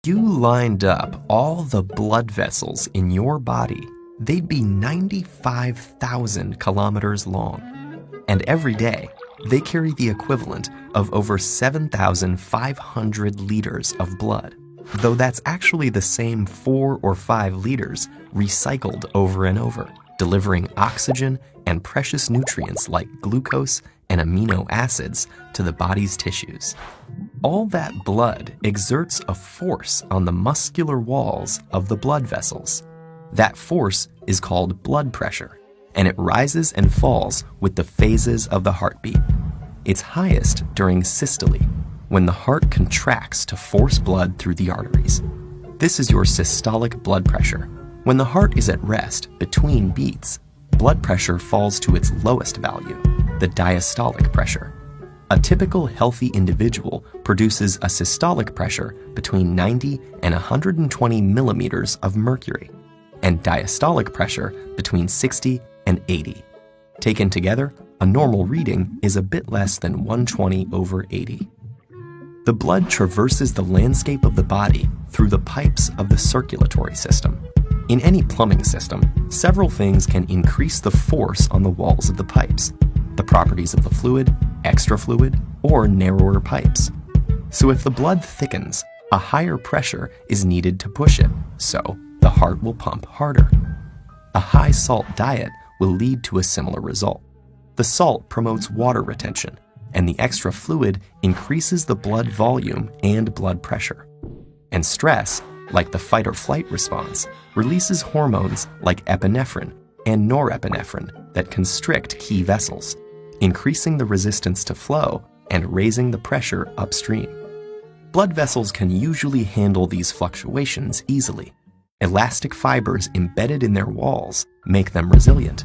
You lined up all the blood vessels in your body, they'd be 95,000 kilometers long. And every day, they carry the equivalent of over 7,500 liters of blood, though that's actually the same 4 or 5 liters recycled over and over, delivering oxygen and precious nutrients like glucose and amino acids to the body's tissues. All that blood exerts a force on the muscular walls of the blood vessels. That force is called blood pressure, and it rises and falls with the phases of the heartbeat. It's highest during systole, when the heart contracts to force blood through the arteries. This is your systolic blood pressure. When the heart is at rest between beats, blood pressure falls to its lowest value, the diastolic pressure. A typical healthy individual produces a systolic pressure between 90 and 120 millimeters of mercury, and diastolic pressure between 60 and 80. Taken together, a normal reading is a bit less than 120/80. The blood traverses the landscape of the body through the pipes of the circulatory system. In any plumbing system, several things can increase the force on the walls of the pipes: the properties of the fluid, extra fluid, or narrower pipes. So if the blood thickens, a higher pressure is needed to push it, so the heart will pump harder. A high salt diet will lead to a similar result. The salt promotes water retention, and the extra fluid increases the blood volume and blood pressure. And stress, like the fight or flight response, releases hormones like epinephrine and norepinephrine that constrict key vessels, increasing the resistance to flow and raising the pressure upstream. Blood vessels can usually handle these fluctuations easily. Elastic fibers embedded in their walls make them resilient.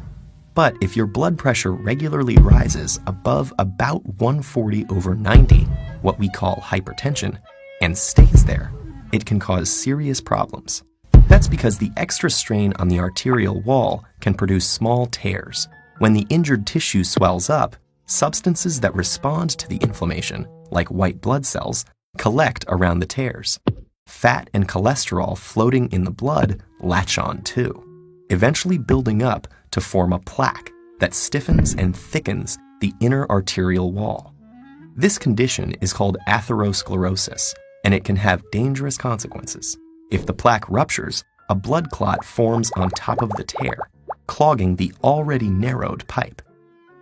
But if your blood pressure regularly rises above about 140/90, what we call hypertension, and stays there, it can cause serious problems. That's because the extra strain on the arterial wall can produce small tears. When the injured tissue swells up, substances that respond to the inflammation, like white blood cells, collect around the tears. Fat and cholesterol floating in the blood latch on too, eventually building up to form a plaque that stiffens and thickens the inner arterial wall. This condition is called atherosclerosis, and it can have dangerous consequences. If the plaque ruptures, a blood clot forms on top of the tear, clogging the already narrowed pipe.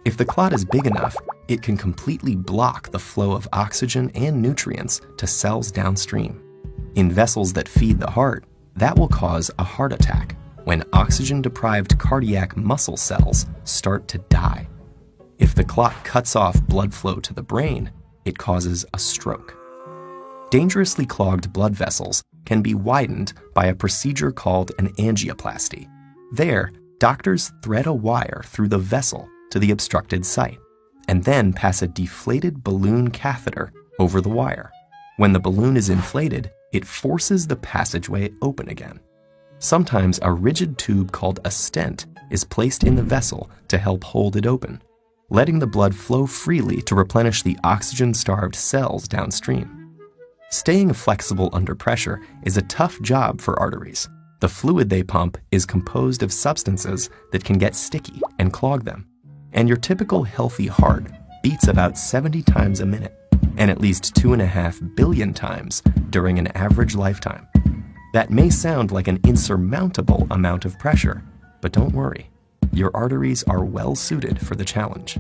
If the clot is big enough, it can completely block the flow of oxygen and nutrients to cells downstream. In vessels that feed the heart, that will cause a heart attack when oxygen-deprived cardiac muscle cells start to die. If the clot cuts off blood flow to the brain, it causes a stroke. Dangerously clogged blood vessels can be widened by a procedure called an angioplasty. There, doctors thread a wire through the vessel to the obstructed site, and then pass a deflated balloon catheter over the wire. When the balloon is inflated, it forces the passageway open again. Sometimes a rigid tube called a stent is placed in the vessel to help hold it open, letting the blood flow freely to replenish the oxygen-starved cells downstream. Staying flexible under pressure is a tough job for arteries. The fluid they pump is composed of substances that can get sticky and clog them. And your typical healthy heart beats about 70 times a minute, and at least 2.5 billion times during an average lifetime. That may sound like an insurmountable amount of pressure, but don't worry, your arteries are well suited for the challenge.